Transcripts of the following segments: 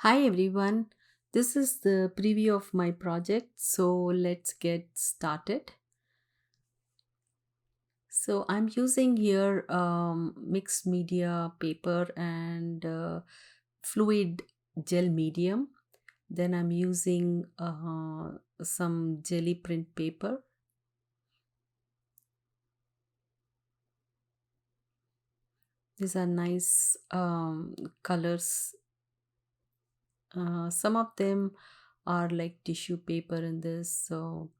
Hi everyone, this is the preview of my project, so let's get started. So I'm using here mixed media paper and fluid gel medium. Then I'm using some jelly print paper. These are nice colors. Some of them are like tissue paper in this. So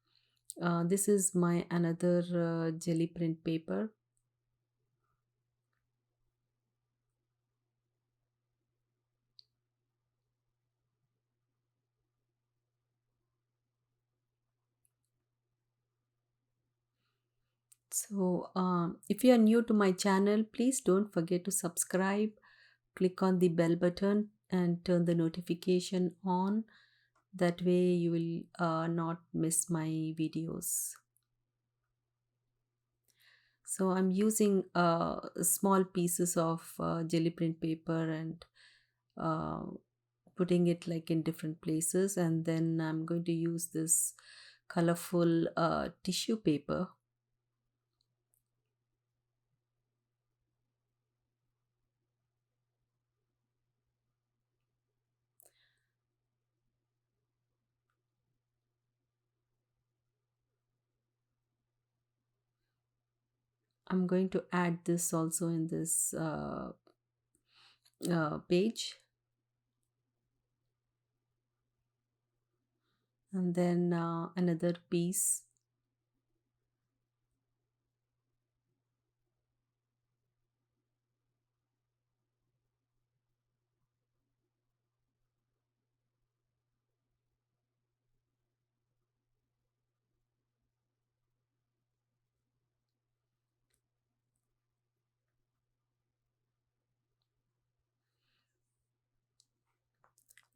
this is my another jelly print paper. So, if you are new to my channel, please don't forget to subscribe, click on the bell button, and turn the notification on. That way, you will not miss my videos. So, I'm using small pieces of jelly print paper and uh, putting it like in different places, and then I'm going to use this colorful tissue paper. I'm going to add this also in this page, and then another piece.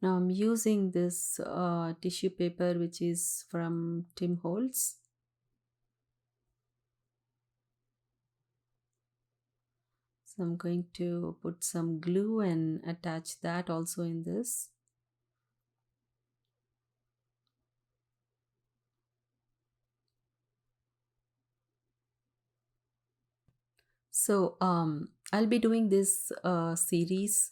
Now I'm using this tissue paper which is from Tim Holtz. So I'm going to put some glue and attach that also in this. So I'll be doing this series.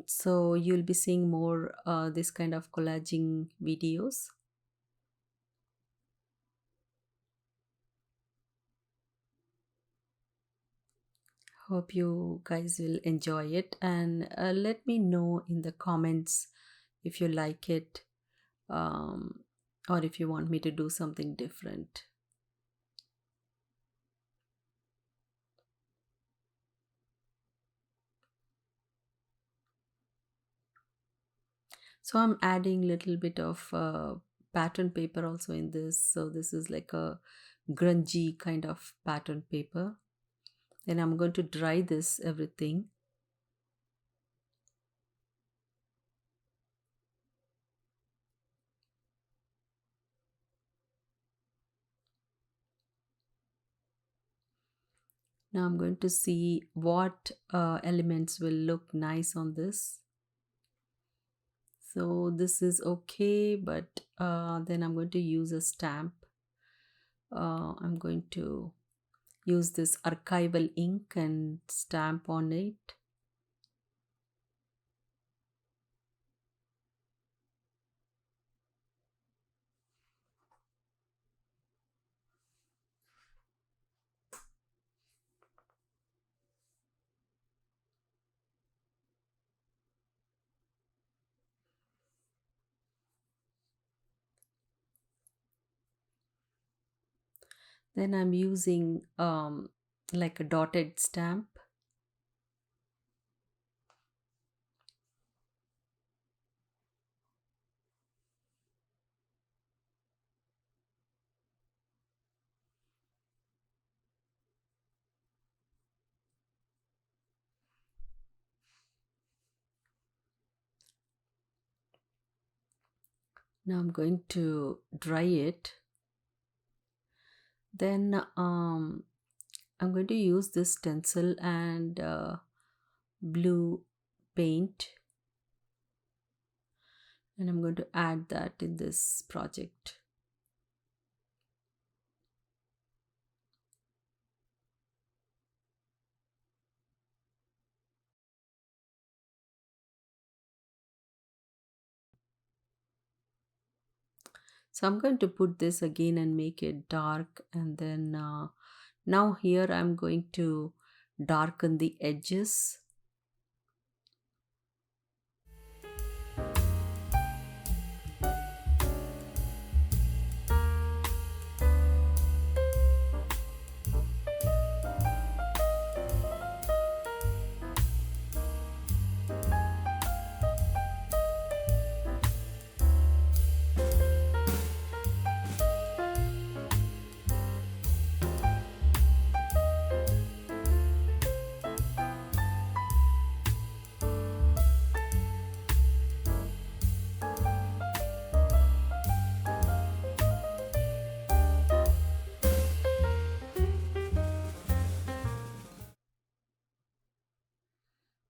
So you'll be seeing more this kind of collaging videos. Hope you guys will enjoy it, and let me know in the comments if you like it, um, or if you want me to do something different. So I'm adding little bit of pattern paper also in this. So this is like a grungy kind of pattern paper. Then I'm going to dry this everything. Now I'm going to see what elements will look nice on this. So this is okay, but then I'm going to use a stamp. I'm going to use this archival ink and stamp on it. Then I'm using like a dotted stamp. Now I'm going to dry it. Then I'm going to use this stencil and blue paint. and I'm going to add that in this project. So I'm going to put this again and make it dark, and then now here I'm going to darken the edges.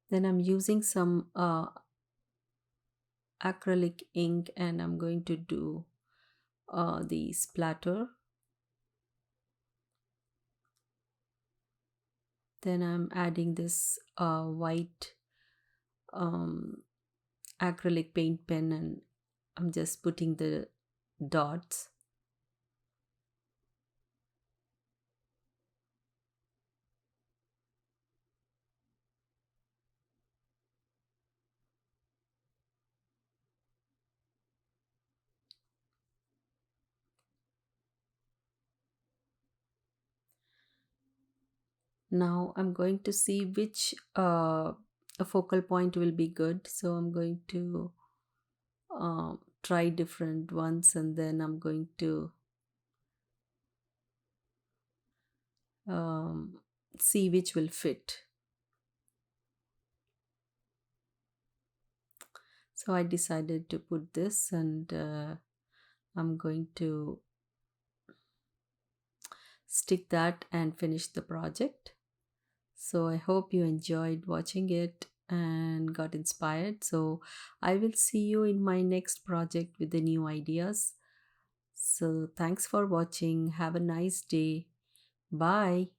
Then I'm using some acrylic ink, and I'm going to do the splatter. Then I'm adding this white um, acrylic paint pen, and I'm just putting the dots. Now I'm going to see which a focal point will be good. So I'm going to try different ones, and then I'm going to um, see which will fit. So I decided to put this, and I'm going to stick that and finish the project. So I hope you enjoyed watching it and got inspired. So I will see you in my next project with the new ideas. So thanks for watching. Have a nice day. Bye.